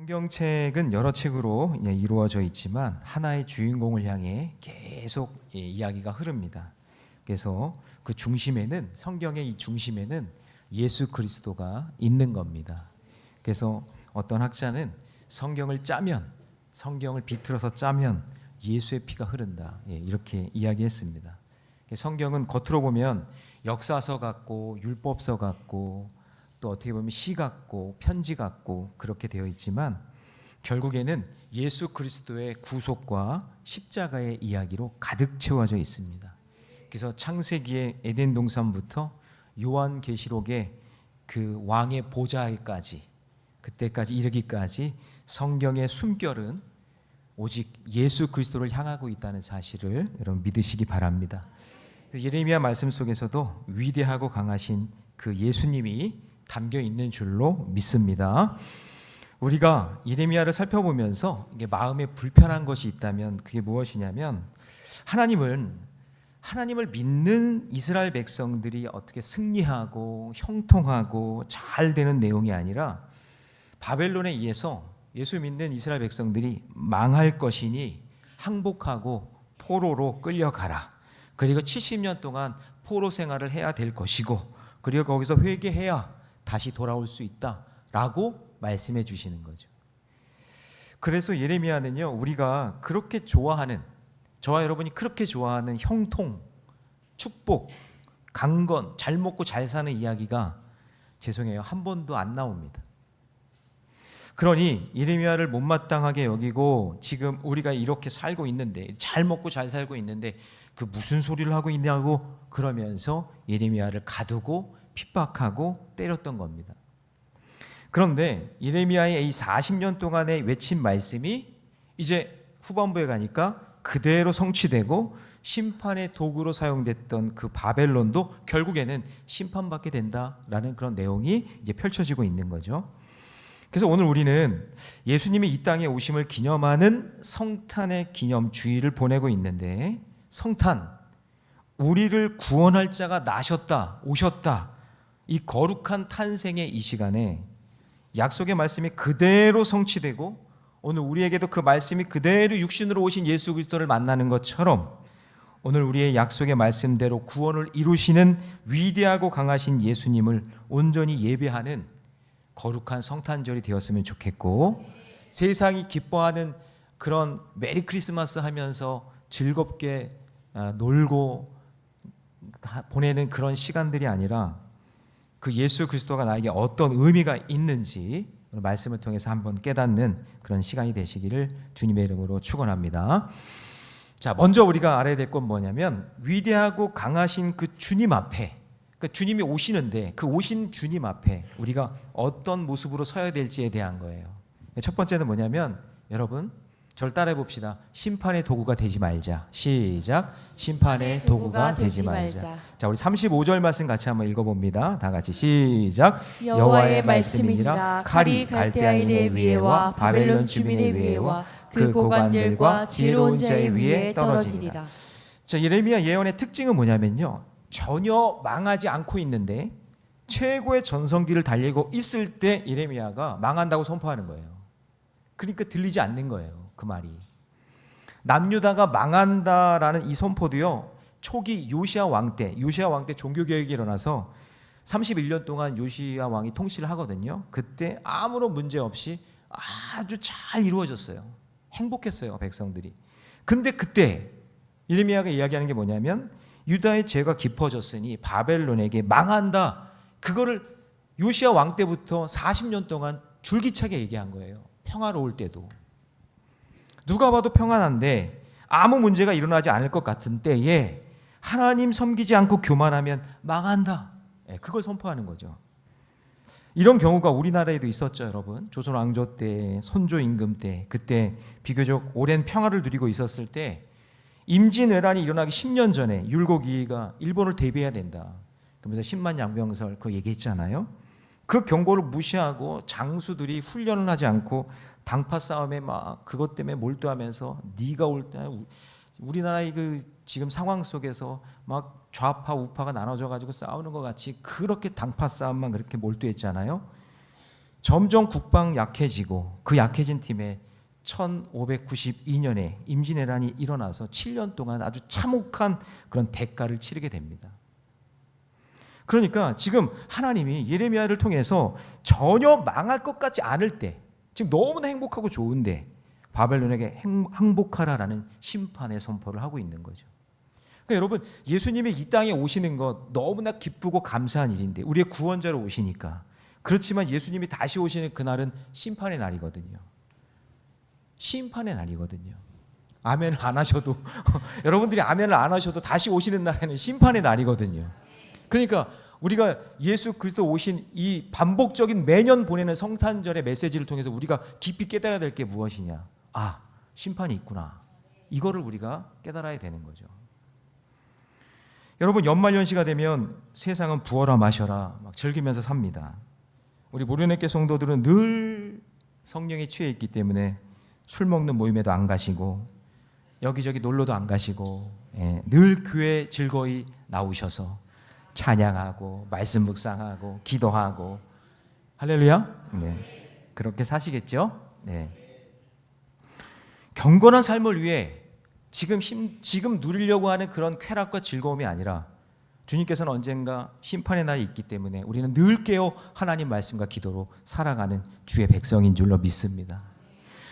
성경책은 여러 책으로 이루어져 있지만 하나의 주인공을 향해 계속 이야기가 흐릅니다. 그래서 그 중심에는, 성경의 이 중심에는 예수 그리스도가 있는 겁니다. 그래서 어떤 학자는 성경을 비틀어서 짜면 예수의 피가 흐른다, 이렇게 이야기했습니다. 성경은 겉으로 보면 역사서 같고 율법서 같고 또 어떻게 보면 시 같고 편지 같고 그렇게 되어 있지만 결국에는 예수 그리스도의 구속과 십자가의 이야기로 가득 채워져 있습니다. 그래서 창세기의 에덴 동산부터 요한계시록의 그 왕의 보좌에까지, 그때까지 이르기까지 성경의 숨결은 오직 예수 그리스도를 향하고 있다는 사실을 여러분 믿으시기 바랍니다. 예레미야 말씀 속에서도 위대하고 강하신 그 예수님이 담겨 있는 줄로 믿습니다. 우리가 예레미야를 살펴보면서 이게 마음에 불편한 것이 있다면 그게 무엇이냐면 하나님을 믿는 이스라엘 백성들이 어떻게 승리하고 형통하고 잘 되는 내용이 아니라 바벨론에 의해서 예수 믿는 이스라엘 백성들이 망할 것이니 항복하고 포로로 끌려가라. 그리고 70년 동안 포로 생활을 해야 될 것이고 그리고 거기서 회개해야 다시 돌아올 수 있다라고 말씀해 주시는 거죠. 그래서 예레미야는요, 우리가 그렇게 좋아하는, 저와 여러분이 그렇게 좋아하는 형통, 축복, 강건, 잘 먹고 잘 사는 이야기가 죄송해요, 한 번도 안 나옵니다. 그러니 예레미야를 못마땅하게 여기고 지금 우리가 이렇게 살고 있는데, 잘 먹고 잘 살고 있는데 그 무슨 소리를 하고 있냐고 그러면서 예레미야를 가두고 핍박하고 때렸던 겁니다. 그런데 예레미야의 이 40년 동안의 외친 말씀이 이제 후반부에 가니까 그대로 성취되고 심판의 도구로 사용됐던 그 바벨론도 결국에는 심판받게 된다라는 그런 내용이 이제 펼쳐지고 있는 거죠. 그래서 오늘 우리는 예수님이 이 땅에 오심을 기념하는 성탄의 기념주의를 보내고 있는데, 성탄, 우리를 구원할 자가 나셨다, 오셨다, 이 거룩한 탄생의 이 시간에 약속의 말씀이 그대로 성취되고 오늘 우리에게도 그 말씀이 그대로 육신으로 오신 예수 그리스도를 만나는 것처럼 오늘 우리의 약속의 말씀대로 구원을 이루시는 위대하고 강하신 예수님을 온전히 예배하는 거룩한 성탄절이 되었으면 좋겠고, 세상이 기뻐하는 그런 메리 크리스마스 하면서 즐겁게 놀고 보내는 그런 시간들이 아니라 그 예수 그리스도가 나에게 어떤 의미가 있는지 말씀을 통해서 한번 깨닫는 그런 시간이 되시기를 주님의 이름으로 축원합니다. 자, 먼저 우리가 알아야 될 건 뭐냐면 위대하고 강하신 그 주님 앞에, 그 주님이 오시는데 그 오신 주님 앞에 우리가 어떤 모습으로 서야 될지에 대한 거예요. 첫 번째는 뭐냐면, 여러분 저를 따라해 봅시다. 심판의 도구가 되지 말자. 시작. 심판의 도구가 되지 말자. 자, 우리 35절 말씀 같이 한번 읽어봅니다. 다 같이 시작. 여호와의 말씀이니라. 칼이 갈대아인의 위에와 바벨론 주민의 위에와 그 고관들과 지혜로운 자의 위에 떨어지리라. 자, 예레미야 예언의 특징은 뭐냐면요, 전혀 망하지 않고 있는데 최고의 전성기를 달리고 있을 때 예레미야가 망한다고 선포하는 거예요. 그러니까 들리지 않는 거예요, 그 말이. 남유다가 망한다라는 이 선포도요, 초기 요시야 왕 때 종교개혁이 일어나서 31년 동안 요시야 왕이 통치를 하거든요. 그때 아무런 문제 없이 아주 잘 이루어졌어요. 행복했어요, 백성들이. 근데 그때 예레미야가 이야기하는 게 뭐냐면, 유다의 죄가 깊어졌으니 바벨론에게 망한다, 그거를 요시야 왕 때부터 40년 동안 줄기차게 얘기한 거예요. 평화로울 때도. 누가 봐도 평안한데 아무 문제가 일어나지 않을 것 같은 때에 하나님 섬기지 않고 교만하면 망한다, 그걸 선포하는 거죠. 이런 경우가 우리나라에도 있었죠, 여러분. 조선 왕조 때, 선조 임금 때, 그때 비교적 오랜 평화를 누리고 있었을 때 임진왜란이 일어나기 10년 전에 율곡이가 일본을 대비해야 된다, 그러면서 10만 양병설 그거 얘기했잖아요. 그 경고를 무시하고 장수들이 훈련을 하지 않고 당파 싸움에 막 그것 때문에 몰두하면서 네가 올 때 우리나라의 그 지금 상황 속에서 막 좌파 우파가 나눠져 가지고 싸우는 것 같이 그렇게 당파 싸움만 그렇게 몰두했잖아요. 점점 국방 약해지고 그 약해진 팀에 1592년에 임진왜란이 일어나서 7년 동안 아주 참혹한 그런 대가를 치르게 됩니다. 그러니까 지금 하나님이 예레미야를 통해서 전혀 망할 것 같지 않을 때, 지금 너무나 행복하고 좋은데 바벨론에게 항복하라라는 심판의 선포를 하고 있는 거죠. 그러니까 여러분, 예수님이 이 땅에 오시는 것 너무나 기쁘고 감사한 일인데, 우리의 구원자로 오시니까. 그렇지만 예수님이 다시 오시는 그날은 심판의 날이거든요. 심판의 날이거든요. 아멘을 안 하셔도 여러분들이 아멘을 안 하셔도 다시 오시는 날에는 심판의 날이거든요. 그러니까 우리가 예수 그리스도 오신 이 반복적인 매년 보내는 성탄절의 메시지를 통해서 우리가 깊이 깨달아야 될 게 무엇이냐? 아, 심판이 있구나. 이거를 우리가 깨달아야 되는 거죠. 여러분, 연말연시가 되면 세상은 부어라 마셔라 막 즐기면서 삽니다. 우리 모르네께 성도들은 늘 성령에 취해 있기 때문에 술 먹는 모임에도 안 가시고 여기저기 놀러도 안 가시고, 늘 교회 즐거이 나오셔서 찬양하고 말씀 묵상하고 기도하고, 할렐루야. 네, 그렇게 사시겠죠. 네. 경건한 삶을 위해 지금 누리려고 하는 그런 쾌락과 즐거움이 아니라, 주님께서는 언젠가 심판의 날이 있기 때문에 우리는 늘 깨어 하나님 말씀과 기도로 살아가는 주의 백성인 줄로 믿습니다.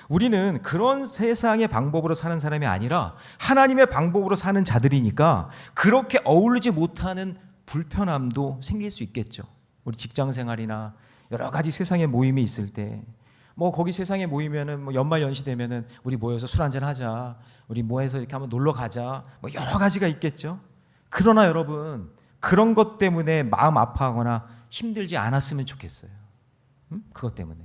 우리는 그런 세상의 방법으로 사는 사람이 아니라 하나님의 방법으로 사는 자들이니까 그렇게 어울리지 못하는 불편함도 생길 수 있겠죠. 우리 직장 생활이나 여러 가지 세상의 모임이 있을 때, 거기 세상에 모이면은 연말 연시 되면은 우리 모여서 술 한잔 하자, 우리 모여서 이렇게 한번 놀러 가자, 여러 가지가 있겠죠. 그러나 여러분, 그런 것 때문에 마음 아파하거나 힘들지 않았으면 좋겠어요. 그것 때문에.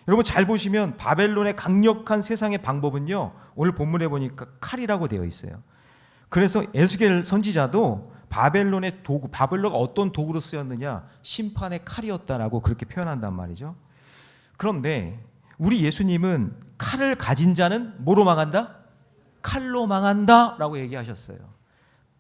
여러분, 잘 보시면 바벨론의 강력한 세상의 방법은요, 오늘 본문에 보니까 칼이라고 되어 있어요. 그래서 에스겔 선지자도 바벨론의 도구, 바벨론가 어떤 도구로 쓰였느냐, 심판의 칼이었다라고 그렇게 표현한단 말이죠. 그런데 우리 예수님은 칼을 가진 자는 뭐로 망한다? 칼로 망한다 라고 얘기하셨어요.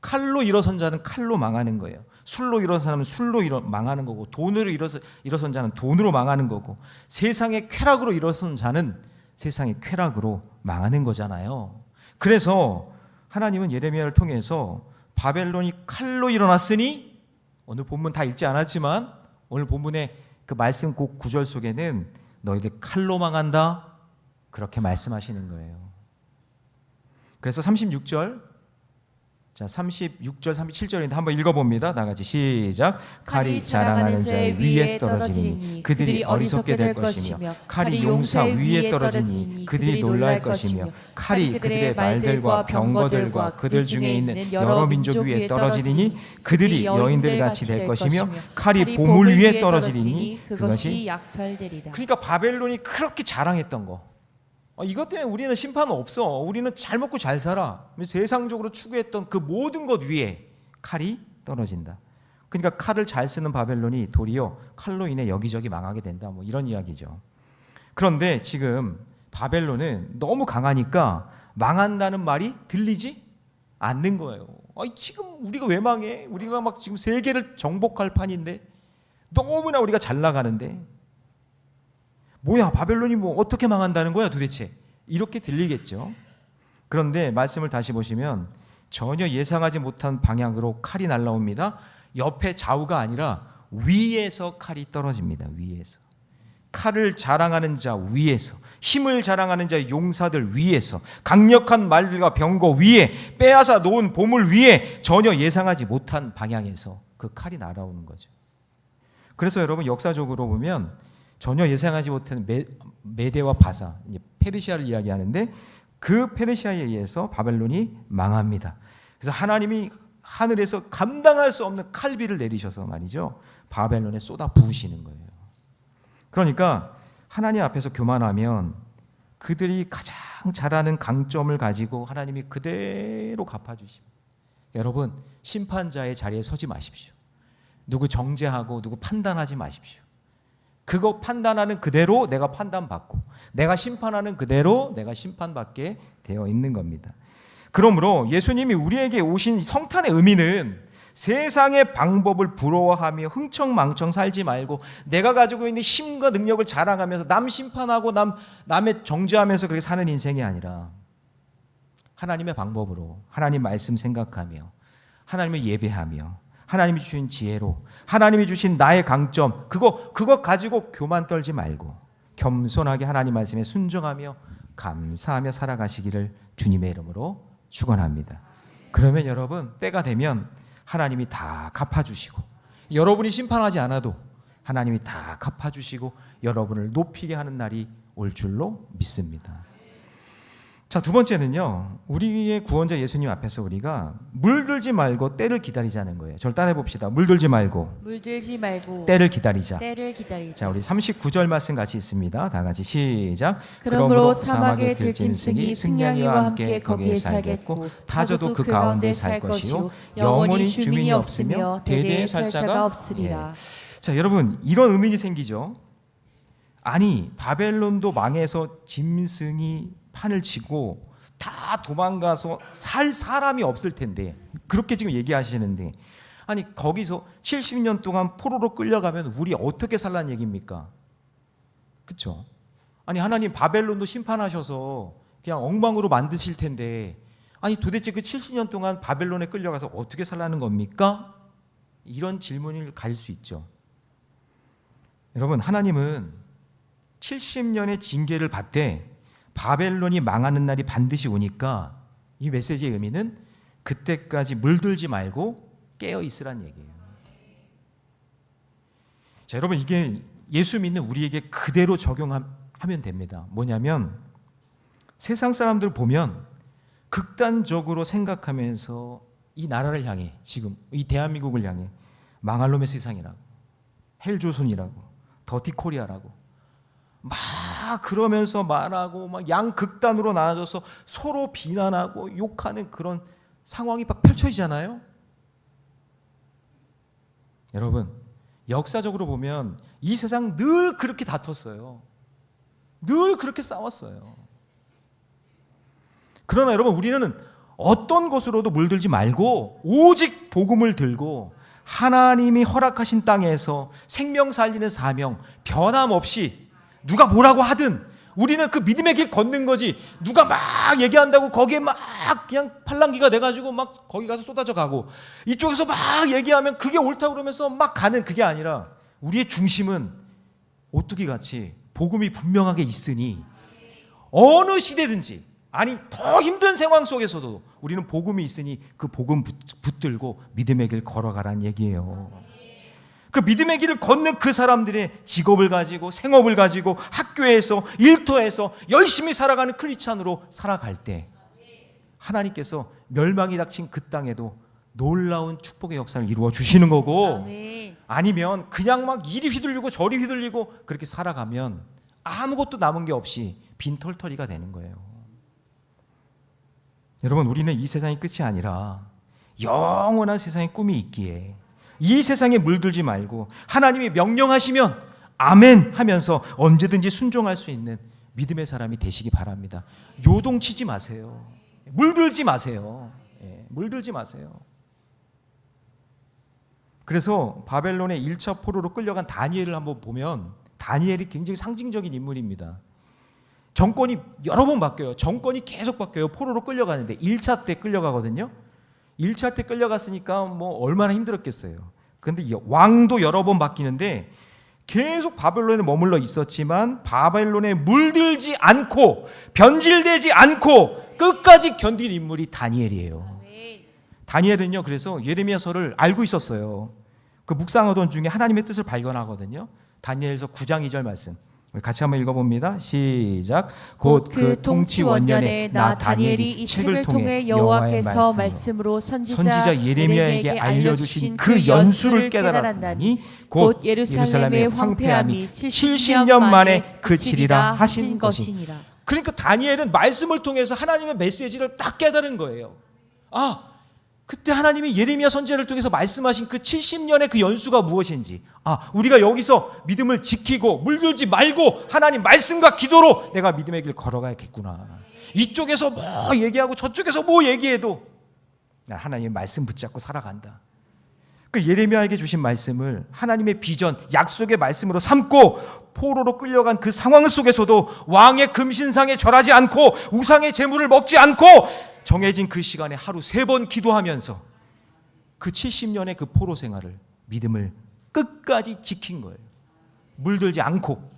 칼로 일어선 자는 칼로 망하는 거예요. 술로 일어선 자는 술로 망하는 거고, 돈으로 일어선 자는 돈으로 망하는 거고, 세상의 쾌락으로 일어선 자는 세상의 쾌락으로 망하는 거잖아요. 그래서 하나님은 예레미야를 통해서 바벨론이 칼로 일어났으니, 오늘 본문 다 읽지 않았지만 오늘 본문의 그 말씀 꼭 구절 속에는 너희들 칼로 망한다 그렇게 말씀하시는 거예요. 그래서 36절, 자, 36절, 37절인데 한번 읽어봅니다. 다 같이 시작. 칼이 자랑하는 자의 위에 떨어지니 그들이 어리석게 될 것이며, 칼이 용사 위에 떨어지니 그들이 놀랄 것이며, 칼이 그들의 말들과 병거들과 그들 중에 있는 여러 민족 위에 떨어지니 그들이 여인들 같이 될 것이며, 칼이 보물 위에 떨어지니 그것이 약탈되리라. 그러니까 바벨론이 그렇게 자랑했던 거, 이것 때문에 우리는 심판 없어. 우리는 잘 먹고 잘 살아. 세상적으로 추구했던 그 모든 것 위에 칼이 떨어진다. 그러니까 칼을 잘 쓰는 바벨론이 도리어 칼로 인해 여기저기 망하게 된다, 이런 이야기죠. 그런데 지금 바벨론은 너무 강하니까 망한다는 말이 들리지 않는 거예요. 지금 우리가 왜 망해? 우리가 막 지금 세계를 정복할 판인데, 너무나 우리가 잘 나가는데, 뭐야, 바벨론이 어떻게 망한다는 거야 도대체? 이렇게 들리겠죠. 그런데 말씀을 다시 보시면 전혀 예상하지 못한 방향으로 칼이 날라옵니다. 옆에 좌우가 아니라 위에서 칼이 떨어집니다. 위에서. 칼을 자랑하는 자 위에서, 힘을 자랑하는 자 용사들 위에서, 강력한 말들과 병거 위에, 빼앗아 놓은 보물 위에 전혀 예상하지 못한 방향에서 그 칼이 날아오는 거죠. 그래서 여러분, 역사적으로 보면 전혀 예상하지 못한 메대와 바사, 페르시아를 이야기하는데, 그 페르시아에 의해서 바벨론이 망합니다. 그래서 하나님이 하늘에서 감당할 수 없는 칼비를 내리셔서 말이죠, 바벨론에 쏟아 부으시는 거예요. 그러니까 하나님 앞에서 교만하면 그들이 가장 잘하는 강점을 가지고 하나님이 그대로 갚아주십니다. 여러분, 심판자의 자리에 서지 마십시오. 누구 정죄하고 누구 판단하지 마십시오. 그거 판단하는 그대로 내가 판단받고, 내가 심판하는 그대로 내가 심판받게 되어 있는 겁니다. 그러므로 예수님이 우리에게 오신 성탄의 의미는 세상의 방법을 부러워하며 흥청망청 살지 말고 내가 가지고 있는 힘과 능력을 자랑하면서 남 심판하고 남의 정죄하면서 그렇게 사는 인생이 아니라 하나님의 방법으로 하나님 말씀 생각하며 하나님을 예배하며 하나님이 주신 지혜로 하나님이 주신 나의 강점 그거 가지고 교만 떨지 말고 겸손하게 하나님 말씀에 순종하며 감사하며 살아가시기를 주님의 이름으로 축원합니다. 그러면 여러분 때가 되면 하나님이 다 갚아주시고 여러분이 심판하지 않아도 하나님이 다 갚아주시고 여러분을 높이게 하는 날이 올 줄로 믿습니다. 자, 두 번째는요, 우리의 구원자 예수님 앞에서 우리가 물들지 말고 때를 기다리자는 거예요. 저를 따라해 봅시다. 물들지 말고 때를 기다리자. 자, 우리 39절 말씀 같이 있습니다. 다 같이 시작. 그러므로 사막의 들짐승이 승냥이와 함께 거기에 살겠고 타조도 그 가운데 살 것이요 영원히 주민이 없으며 대대에 살 자가 없으리라. 자, 여러분 이런 의문이 생기죠. 아니 바벨론도 망해서 짐승이 판을 치고 다 도망가서 살 사람이 없을 텐데 그렇게 지금 얘기하시는데 아니 거기서 70년 동안 포로로 끌려가면 우리 어떻게 살라는 얘기입니까? 그렇죠? 아니 하나님 바벨론도 심판하셔서 그냥 엉망으로 만드실 텐데 아니 도대체 그 70년 동안 바벨론에 끌려가서 어떻게 살라는 겁니까? 이런 질문을 가질 수 있죠. 여러분 하나님은 70년의 징계를 받되 바벨론이 망하는 날이 반드시 오니까 이 메시지의 의미는 그때까지 물들지 말고 깨어 있으란 얘기예요. 자, 여러분 이게 예수 믿는 우리에게 그대로 적용하면 됩니다. 뭐냐면 세상 사람들 보면 극단적으로 생각하면서 이 나라를 향해 지금 이 대한민국을 향해 망할 놈의 세상이라고 헬조선이라고 더티코리아라고 막 그러면서 말하고 막 양극단으로 나눠져서 서로 비난하고 욕하는 그런 상황이 막 펼쳐지잖아요. 여러분 역사적으로 보면 이 세상 늘 그렇게 다퉜어요. 늘 그렇게 싸웠어요. 그러나 여러분 우리는 어떤 것으로도 물들지 말고 오직 복음을 들고 하나님이 허락하신 땅에서 생명 살리는 사명 변함없이 누가 뭐라고 하든 우리는 그 믿음의 길 걷는 거지. 누가 막 얘기한다고 거기에 막 그냥 팔랑귀가 돼가지고 막 거기 가서 쏟아져 가고 이쪽에서 막 얘기하면 그게 옳다고 그러면서 막 가는 그게 아니라 우리의 중심은 오뚜기 같이 복음이 분명하게 있으니 어느 시대든지 아니 더 힘든 상황 속에서도 우리는 복음이 있으니 그 복음 붙들고 믿음의 길 걸어가라는 얘기예요. 그 믿음의 길을 걷는 그 사람들의 직업을 가지고 생업을 가지고 학교에서 일터에서 열심히 살아가는 크리스찬으로 살아갈 때 하나님께서 멸망이 닥친 그 땅에도 놀라운 축복의 역사를 이루어 주시는 거고 아니면 그냥 막 이리 휘둘리고 저리 휘둘리고 그렇게 살아가면 아무것도 남은 게 없이 빈털터리가 되는 거예요. 여러분 우리는 이 세상이 끝이 아니라 영원한 세상의 꿈이 있기에 이 세상에 물들지 말고 하나님이 명령하시면 아멘 하면서 언제든지 순종할 수 있는 믿음의 사람이 되시기 바랍니다. 요동치지 마세요. 물들지 마세요. 물들지 마세요. 그래서 바벨론의 1차 포로로 끌려간 다니엘을 한번 보면 다니엘이 굉장히 상징적인 인물입니다. 정권이 여러 번 바뀌어요. 정권이 계속 바뀌어요. 포로로 끌려가는데 1차 때 끌려가거든요. 1차 때 끌려갔으니까 뭐 얼마나 힘들었겠어요. 그런데 왕도 여러 번 바뀌는데 계속 바벨론에 머물러 있었지만 바벨론에 물들지 않고 변질되지 않고 끝까지 견딘 인물이 다니엘이에요. 다니엘은요 그래서 예레미야서를 알고 있었어요. 그 묵상하던 중에 하나님의 뜻을 발견하거든요. 다니엘서 9장 2절 말씀 같이 한번 읽어봅니다. 시작. 곧 그 통치 원년에 나 다니엘이 이 책을 통해 여호와께서 말씀으로 선지자 예레미야에게 알려주신 그 연수를 깨달았나니 곧 예루살렘의 황폐함이 70년 만에 그치리라 하신 것이니라. 그러니까 다니엘은 말씀을 통해서 하나님의 메시지를 딱 깨달은 거예요. 아, 그때 하나님이 예레미야 선지자를 통해서 말씀하신 그 70년의 그 연수가 무엇인지, 아, 우리가 여기서 믿음을 지키고 물들지 말고 하나님 말씀과 기도로 내가 믿음의 길 걸어가야겠구나. 이쪽에서 뭐 얘기하고 저쪽에서 뭐 얘기해도 나 하나님의 말씀 붙잡고 살아간다. 그 예레미야에게 주신 말씀을 하나님의 비전, 약속의 말씀으로 삼고 포로로 끌려간 그 상황 속에서도 왕의 금신상에 절하지 않고 우상의 제물을 먹지 않고 정해진 그 시간에 하루 3번 기도하면서 그 70년의 그 포로 생활을, 믿음을 끝까지 지킨 거예요. 물들지 않고.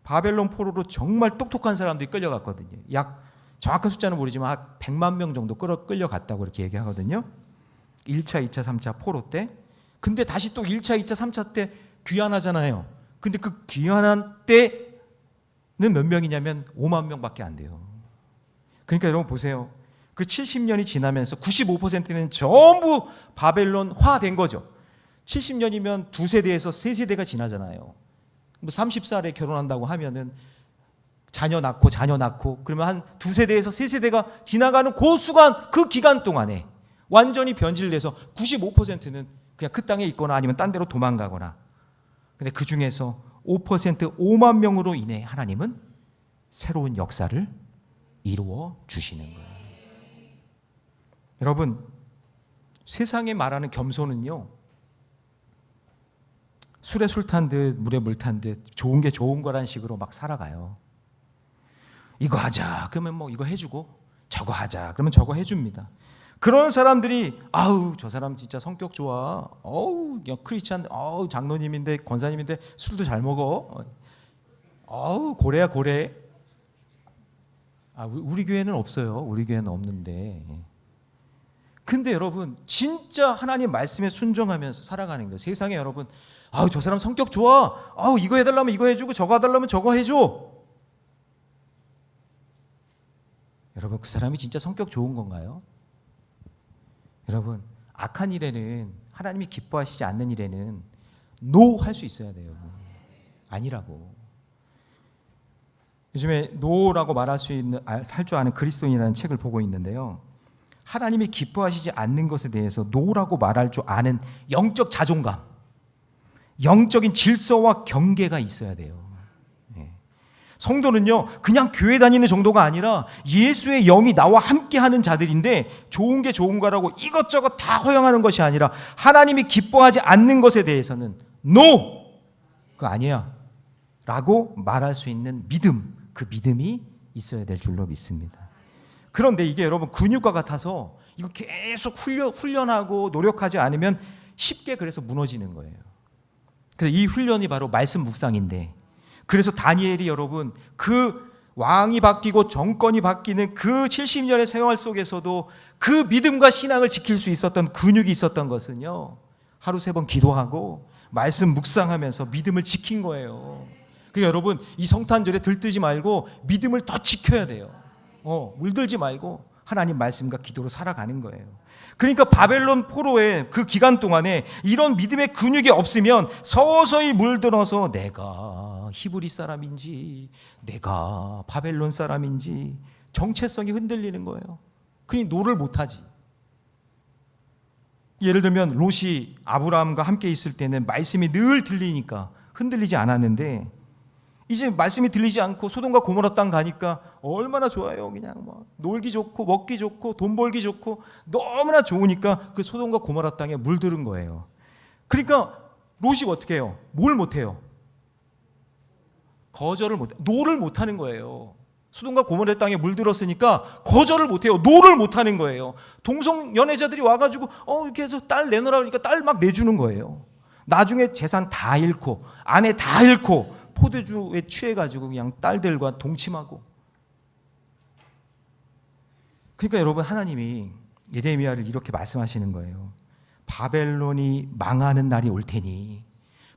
바벨론 포로로 정말 똑똑한 사람들이 끌려갔거든요. 약 정확한 숫자는 모르지만 한 100만 명 정도 끌려갔다고 이렇게 얘기하거든요. 1차, 2차, 3차 포로 때. 근데 다시 또 1차, 2차, 3차 때 귀환하잖아요. 근데 그 귀환한 때는 몇 명이냐면 5만 명밖에 안 돼요. 그러니까 여러분 보세요. 그 70년이 지나면서 95%는 전부 바벨론화된 거죠. 70년이면 2세대에서 3세대가 지나잖아요. 뭐 30살에 결혼한다고 하면은 자녀 낳고 그러면 한 2세대에서 3세대가 지나가는 그 수간, 그 기간 동안에 완전히 변질돼서 95%는 그냥 그 땅에 있거나 아니면 딴 데로 도망가거나. 근데 그 중에서 5%, 5만 명으로 인해 하나님은 새로운 역사를 이루어 주시는 거예요. 여러분, 세상에 말하는 겸손은요, 술에 술 탄 듯 물에 물 탄 듯 좋은 게 좋은 거란 식으로 막 살아가요. 이거 하자 그러면 뭐 이거 해주고, 저거 하자 그러면 저거 해줍니다. 그런 사람들이 아우 저 사람 진짜 성격 좋아, 어우 크리스찬, 어우 장로님인데 권사님인데 술도 잘 먹어, 어우 고래야 고래. 우리 교회는 없어요. 우리 교회는 없는데. 근데 여러분 진짜 하나님 말씀에 순종하면서 살아가는 거예요. 세상에 여러분, 아우 저 사람 성격 좋아, 아우 이거 해달라면 이거 해주고 저거 해달라면 저거 해줘. 여러분 그 사람이 진짜 성격 좋은 건가요? 여러분 악한 일에는, 하나님이 기뻐하시지 않는 일에는 노 할 수 있어야 돼요. 아니라고. 요즘에 노라고 말할 수 있는, 할 줄 아는 그리스도인이라는 책을 보고 있는데요. 하나님이 기뻐하시지 않는 것에 대해서 노라고 말할 줄 아는 영적 자존감, 영적인 질서와 경계가 있어야 돼요. 성도는요 그냥 교회 다니는 정도가 아니라 예수의 영이 나와 함께하는 자들인데, 좋은 게 좋은 거라고 이것저것 다 허용하는 것이 아니라 하나님이 기뻐하지 않는 것에 대해서는 NO! 그거 아니야 라고 말할 수 있는 믿음, 그 믿음이 있어야 될 줄로 믿습니다. 그런데 이게 여러분 근육과 같아서 이거 계속 훈련하고 노력하지 않으면 쉽게 그래서 무너지는 거예요. 그래서 이 훈련이 바로 말씀 묵상인데, 그래서 다니엘이 여러분 그 왕이 바뀌고 정권이 바뀌는 그 70년의 생활 속에서도 그 믿음과 신앙을 지킬 수 있었던 근육이 있었던 것은요, 하루 3번 기도하고 말씀 묵상하면서 믿음을 지킨 거예요. 그러니까 여러분 이 성탄절에 들뜨지 말고 믿음을 더 지켜야 돼요. 물들지 말고 하나님 말씀과 기도로 살아가는 거예요. 그러니까 바벨론 포로의 그 기간 동안에 이런 믿음의 근육이 없으면 서서히 물들어서 내가 히브리 사람인지 내가 바벨론 사람인지 정체성이 흔들리는 거예요. 그러니 노를 못하지. 예를 들면 롯이 아브라함과 함께 있을 때는 말씀이 늘 들리니까 흔들리지 않았는데, 이제 말씀이 들리지 않고 소돔과 고모라 땅 가니까 얼마나 좋아요. 그냥 뭐 놀기 좋고 먹기 좋고 돈 벌기 좋고 너무나 좋으니까 그 소돔과 고모라 땅에 물들은 거예요. 그러니까 롯이 어떻게 해요? 뭘 못해요? 거절을 못해, 노를 못하는 거예요. 소돔과 고모라 땅에 물들었으니까 거절을 못해요. 노를 못하는 거예요. 동성 연애자들이 와가지고 이렇게 해서 딸 내놓으라 그러니까 딸 막 내주는 거예요. 나중에 재산 다 잃고 아내 다 잃고 포도주에 취해가지고 그냥 딸들과 동침하고. 그러니까 여러분 하나님이 예레미야를 이렇게 말씀하시는 거예요. 바벨론이 망하는 날이 올 테니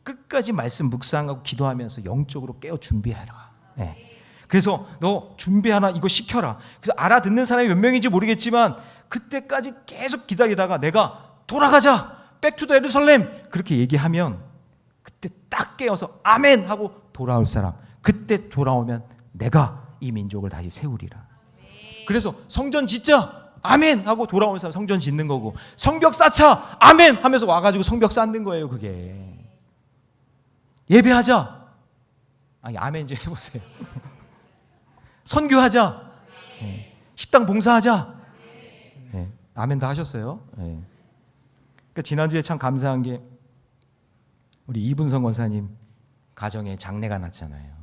끝까지 말씀 묵상하고 기도하면서 영적으로 깨어 준비해라. 네. 그래서 너 준비하라, 이거 시켜라. 그래서 알아듣는 사람이 몇 명인지 모르겠지만 그때까지 계속 기다리다가 내가 돌아가자, 백투더 예루살렘 그렇게 얘기하면 그때 딱 깨어서 아멘 하고 돌아올 사람, 그때 돌아오면 내가 이 민족을 다시 세우리라. 그래서 성전 짓자, 아멘 하고 돌아오는 사람 성전 짓는 거고, 성벽 쌓자, 아멘 하면서 와가지고 성벽 쌓는 거예요. 그게 예배하자, 아멘 좀 해보세요. 선교하자, 식당 봉사하자, 아멘 다 하셨어요? 네. 그러니까 지난주에 참 감사한 게 우리 이분성 권사님 가정에 장례가 났잖아요.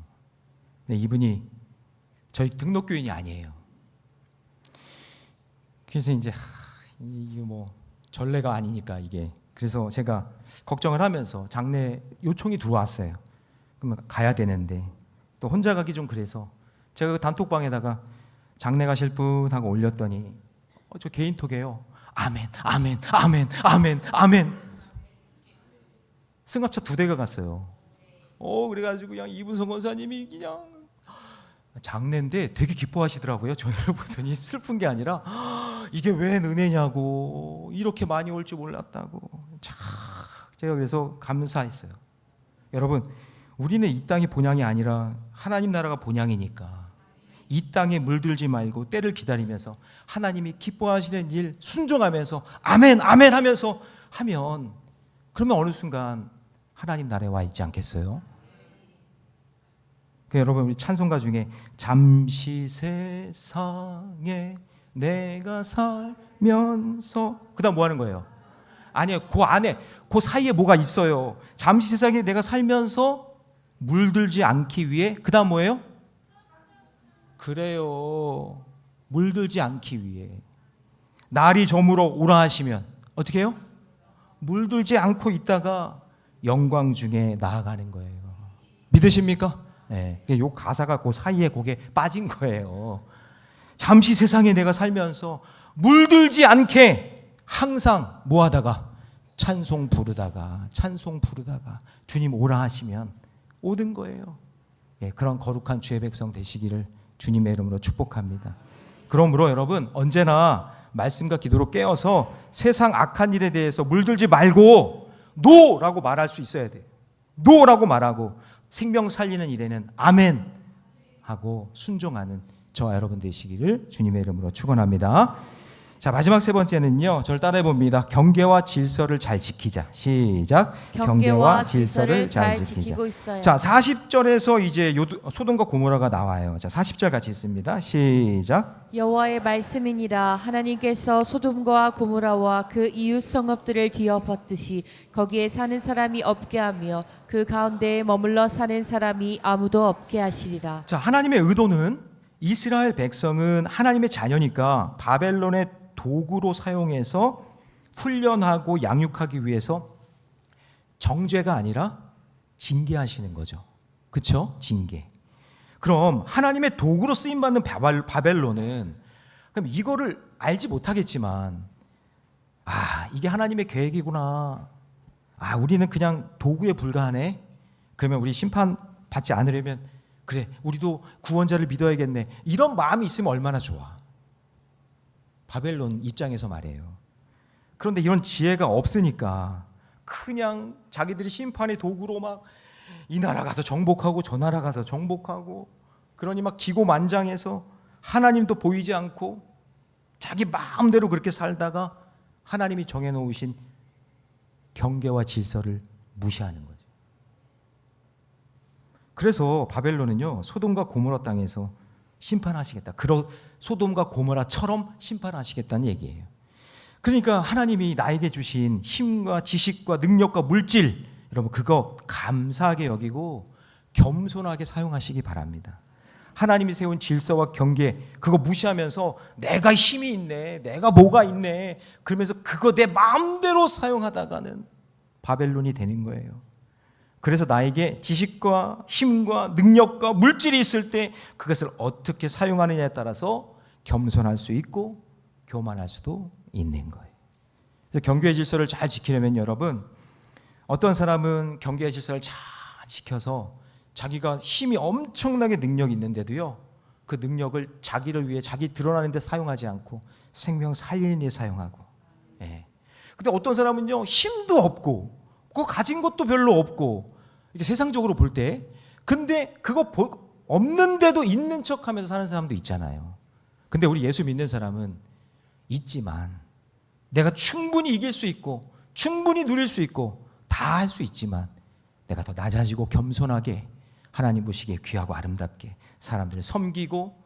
근데 이분이 저희 등록교인이 아니에요. 그래서 이제 이게 뭐 전례가 아니니까 이게, 그래서 제가 걱정을 하면서 장례 요청이 들어왔어요. 그러면 가야 되는데 또 혼자 가기 좀 그래서 제가 그 단톡방에다가 장례 가실 분 하고 올렸더니 저 개인톡이에요. 아멘, 아멘, 아멘, 아멘, 아멘. 승합차 2대가 갔어요. 그래가지고 그냥 이분성 권사님이 그냥 장례인데 되게 기뻐하시더라고요. 저희를 보더니 슬픈 게 아니라 이게 웬 은혜냐고, 이렇게 많이 올 줄 몰랐다고. 참 제가 그래서 감사했어요. 여러분, 우리는 이 땅이 본향이 아니라 하나님 나라가 본향이니까 이 땅에 물들지 말고 때를 기다리면서 하나님이 기뻐하시는 일 순종하면서 아멘 아멘 하면서 하면, 그러면 어느 순간 하나님 나라에 와 있지 않겠어요? 여러분, 우리 찬송가 중에 잠시 세상에 내가 살면서, 그 다음 뭐 하는 거예요? 아니요, 그 안에 그 사이에 뭐가 있어요. 잠시 세상에 내가 살면서 물들지 않기 위해, 그 다음 뭐예요? 그래요, 물들지 않기 위해 날이 저물어 오라 하시면 어떻게 해요? 물들지 않고 있다가 영광 중에 나아가는 거예요. 믿으십니까? 네, 요 가사가 그 사이에 거기에 빠진 거예요. 잠시 세상에 내가 살면서 물들지 않게 항상 뭐 하다가 찬송 부르다가 주님 오라 하시면 오는 거예요. 예, 그런 거룩한 주의 백성 되시기를 주님의 이름으로 축복합니다. 그러므로 여러분, 언제나 말씀과 기도로 깨어서 세상 악한 일에 대해서 물들지 말고 노라고 말할 수 있어야 돼요. 노라고 말하고 생명 살리는 일에는 아멘 하고 순종하는 저와 여러분 되시기를 주님의 이름으로 축원합니다. 자, 마지막 3번째는요, 저를 따라해 봅니다. 경계와 질서를 잘 지키자. 시작. 경계와 질서를 잘 지키고 있어요. 자, 40절에서 이제 소돔과 고모라가 나와요. 자, 40절 같이 읽습니다. 시작. 여호와의 말씀이니라. 하나님께서 소돔과 고모라와 그 이웃 성읍들을 뒤엎었듯이 거기에 사는 사람이 없게 하며 그 가운데에 머물러 사는 사람이 아무도 없게 하시리라. 자, 하나님의 의도는 이스라엘 백성은 하나님의 자녀니까 바벨론의 도구로 사용해서 훈련하고 양육하기 위해서 정죄가 아니라 징계하시는 거죠. 그렇죠? 징계. 그럼 하나님의 도구로 쓰임받는 바벨론은 그럼 이거를 알지 못하겠지만, 이게 하나님의 계획이구나, 우리는 그냥 도구에 불과하네, 그러면 우리 심판 받지 않으려면 그래, 우리도 구원자를 믿어야겠네, 이런 마음이 있으면 얼마나 좋아. 바벨론 입장에서 말이에요. 그런데 이런 지혜가 없으니까 그냥 자기들이 심판의 도구로 막 이 나라 가서 정복하고 저 나라 가서 정복하고, 그러니 막 기고만장해서 하나님도 보이지 않고 자기 마음대로 그렇게 살다가 하나님이 정해놓으신 경계와 질서를 무시하는 거죠. 그래서 바벨론은요, 소돔과 고모라 땅에서 심판하시겠다, 소돔과 고모라처럼 심판하시겠다는 얘기예요. 그러니까 하나님이 나에게 주신 힘과 지식과 능력과 물질, 여러분 그거 감사하게 여기고 겸손하게 사용하시기 바랍니다. 하나님이 세운 질서와 경계, 그거 무시하면서 내가 힘이 있네, 내가 뭐가 있네, 그러면서 그거 내 마음대로 사용하다가는 바벨론이 되는 거예요. 그래서 나에게 지식과 힘과 능력과 물질이 있을 때 그것을 어떻게 사용하느냐에 따라서 겸손할 수 있고 교만할 수도 있는 거예요. 그래서 경계의 질서를 잘 지키려면 여러분, 어떤 사람은 경계의 질서를 잘 지켜서 자기가 힘이 엄청나게 능력이 있는데도요, 그 능력을 자기를 위해 자기 드러나는 데 사용하지 않고 생명 살리는 데 사용하고. 근데 어떤 사람은요, 힘도 없고 그거 가진 것도 별로 없고, 이렇게 세상적으로 볼 때, 근데 그거 없는데도 있는 척하면서 사는 사람도 있잖아요. 근데 우리 예수 믿는 사람은 있지만, 내가 충분히 이길 수 있고 충분히 누릴 수 있고 다 할 수 있지만, 내가 더 낮아지고 겸손하게 하나님 보시기에 귀하고 아름답게 사람들을 섬기고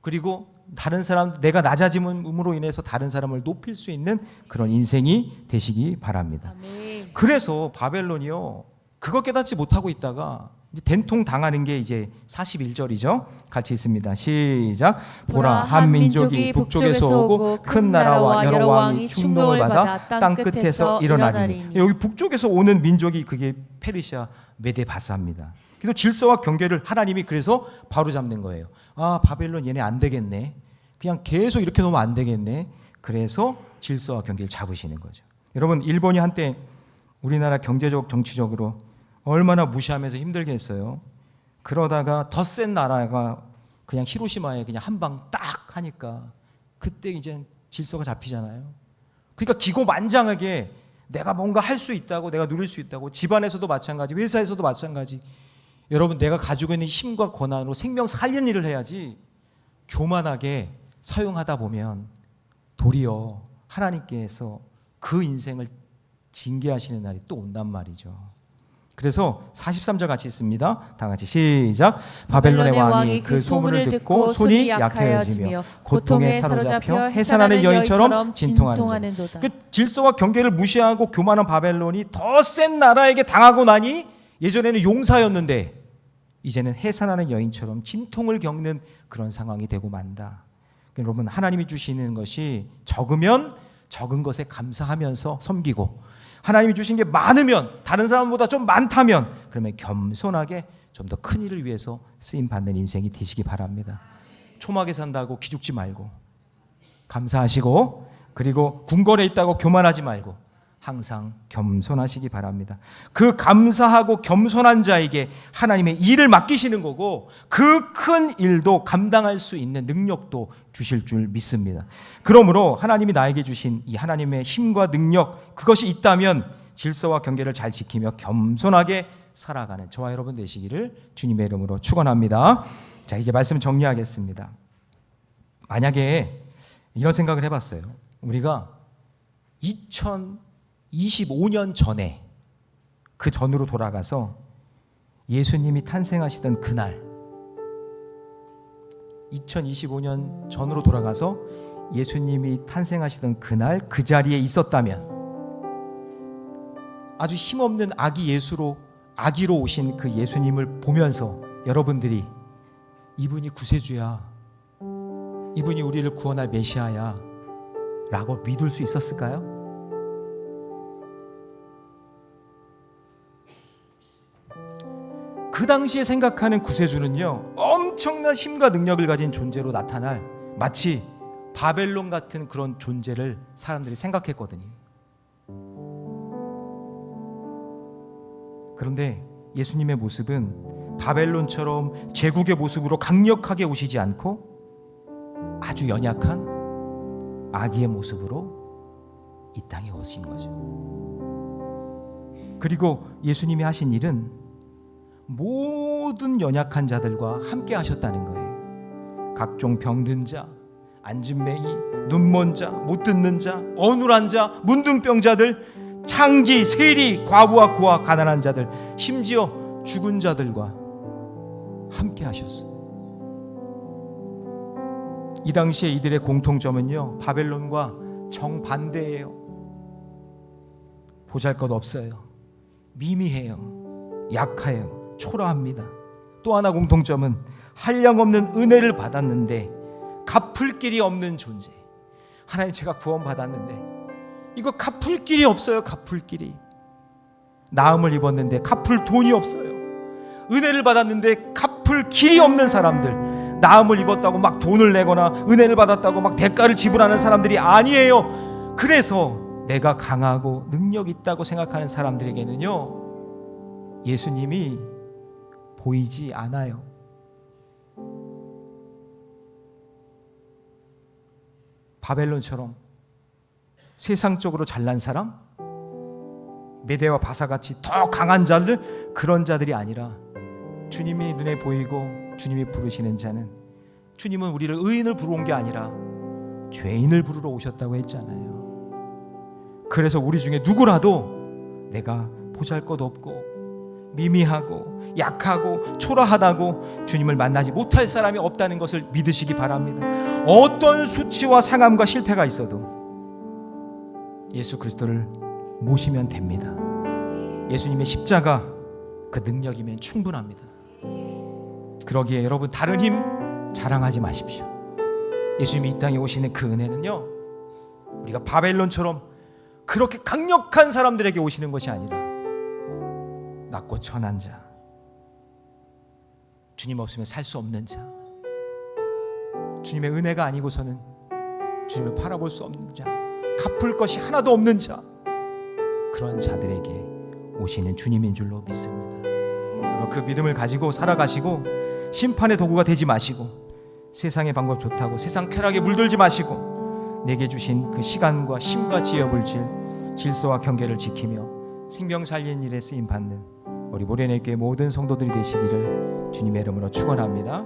그리고 다른 사람, 내가 낮아짐으로 인해서 다른 사람을 높일 수 있는 그런 인생이 되시기 바랍니다. 아멘. 그래서 바벨론이요, 그거 깨닫지 못하고 있다가 이제 된통 당하는 게 이제 41절이죠. 같이 있습니다. 시작. 보라, 한 민족이 북쪽에서 오고 큰 나라와 여러 왕이 충동을 받아 땅 끝에서 일어나리니. 여기 북쪽에서 오는 민족이 그게 페르시아 메데 바사입니다. 그래서 질서와 경계를 하나님이 그래서 바로 잡는 거예요. 아, 바벨론 얘네 안 되겠네. 그냥 계속 이렇게 놓으면 안 되겠네. 그래서 질서와 경계를 잡으시는 거죠. 여러분, 일본이 한때 우리나라 경제적, 정치적으로 얼마나 무시하면서 힘들게 했어요. 그러다가 더 센 나라가 그냥 히로시마에 그냥 한 방 딱 하니까 그때 이제 질서가 잡히잖아요. 그러니까 기고만장하게 내가 뭔가 할 수 있다고, 내가 누릴 수 있다고, 집안에서도 마찬가지, 회사에서도 마찬가지. 여러분, 내가 가지고 있는 힘과 권한으로 생명 살리는 일을 해야지, 교만하게 사용하다 보면 도리어 하나님께서 그 인생을 징계하시는 날이 또 온단 말이죠. 그래서 43절 같이 있습니다. 다 같이 시작. 바벨론의 왕이 그 소문을 듣고 손이 약하여지며 고통에 사로잡혀 해산하는 여인처럼 진통하는 자. 그 질서와 경계를 무시하고 교만한 바벨론이 더 센 나라에게 당하고 나니 예전에는 용사였는데 이제는 해산하는 여인처럼 진통을 겪는 그런 상황이 되고 만다. 여러분, 하나님이 주시는 것이 적으면 적은 것에 감사하면서 섬기고, 하나님이 주신 게 많으면, 다른 사람보다 좀 많다면, 그러면 겸손하게 좀 더 큰 일을 위해서 쓰임 받는 인생이 되시기 바랍니다. 초막에 산다고 기죽지 말고, 감사하시고, 그리고 궁궐에 있다고 교만하지 말고 항상 겸손하시기 바랍니다. 그 감사하고 겸손한 자에게 하나님의 일을 맡기시는 거고, 그 큰 일도 감당할 수 있는 능력도 주실 줄 믿습니다. 그러므로 하나님이 나에게 주신 이 하나님의 힘과 능력, 그것이 있다면 질서와 경계를 잘 지키며 겸손하게 살아가는 저와 여러분 되시기를 주님의 이름으로 축원합니다. 자, 이제 말씀 정리하겠습니다. 만약에 이런 생각을 해봤어요. 우리가 2025년 전에, 그 전으로 돌아가서 예수님이 탄생하시던 그날, 2025년 전으로 돌아가서 예수님이 탄생하시던 그날 그 자리에 있었다면, 아주 힘없는 아기로 오신 그 예수님을 보면서 여러분들이 이분이 구세주야, 이분이 우리를 구원할 메시아야 라고 믿을 수 있었을까요? 그 당시에 생각하는 구세주는요, 엄청난 힘과 능력을 가진 존재로 나타날, 마치 바벨론 같은 그런 존재를 사람들이 생각했거든요. 그런데 예수님의 모습은 바벨론처럼 제국의 모습으로 강력하게 오시지 않고 아주 연약한 아기의 모습으로 이 땅에 오신 거죠. 그리고 예수님이 하신 일은 모든 연약한 자들과 함께 하셨다는 거예요. 각종 병든 자, 안진뱅이, 눈먼 자, 못 듣는 자, 어눌한 자, 문둥병자들, 창기, 세리, 과부와 고아, 가난한 자들, 심지어 죽은 자들과 함께 하셨어요. 이 당시에 이들의 공통점은요, 바벨론과 정반대예요. 보잘것없어요. 미미해요. 약해요. 초라합니다. 또 하나 공통점은 한량없는 은혜를 받았는데 갚을 길이 없는 존재. 하나님, 제가 구원받았는데 이거 갚을 길이 없어요. 갚을 길이. 나음을 입었는데 갚을 돈이 없어요. 은혜를 받았는데 갚을 길이 없는 사람들. 나음을 입었다고 막 돈을 내거나 은혜를 받았다고 막 대가를 지불하는 사람들이 아니에요. 그래서 내가 강하고 능력 있다고 생각하는 사람들에게는요, 예수님이 보이지 않아요. 바벨론처럼 세상적으로 잘난 사람, 메대와 바사같이 더 강한 자들, 그런 자들이 아니라 주님이 눈에 보이고 주님이 부르시는 자는, 주님은 우리를 의인을 부르러 온 게 아니라 죄인을 부르러 오셨다고 했잖아요. 그래서 우리 중에 누구라도 내가 보잘것없고 미미하고 약하고 초라하다고 주님을 만나지 못할 사람이 없다는 것을 믿으시기 바랍니다. 어떤 수치와 상함과 실패가 있어도 예수 그리스도를 모시면 됩니다. 예수님의 십자가 그 능력이면 충분합니다. 그러기에 여러분 다른 힘 자랑하지 마십시오. 예수님이 이 땅에 오시는 그 은혜는요, 우리가 바벨론처럼 그렇게 강력한 사람들에게 오시는 것이 아니라 낮고 천한 자, 주님 없으면 살 수 없는 자, 주님의 은혜가 아니고서는 주님을 바라볼 수 없는 자, 갚을 것이 하나도 없는 자, 그런 자들에게 오시는 주님인 줄로 믿습니다. 여러분 그 믿음을 가지고 살아가시고 심판의 도구가 되지 마시고 세상의 방법 좋다고 세상 쾌락에 물들지 마시고 내게 주신 그 시간과 힘과 지혜를 질서와 경계를 지키며 생명 살리는 일에 쓰임 받는 우리 모래내교회 모든 성도들이 되시기를 주님의 이름으로 축원합니다.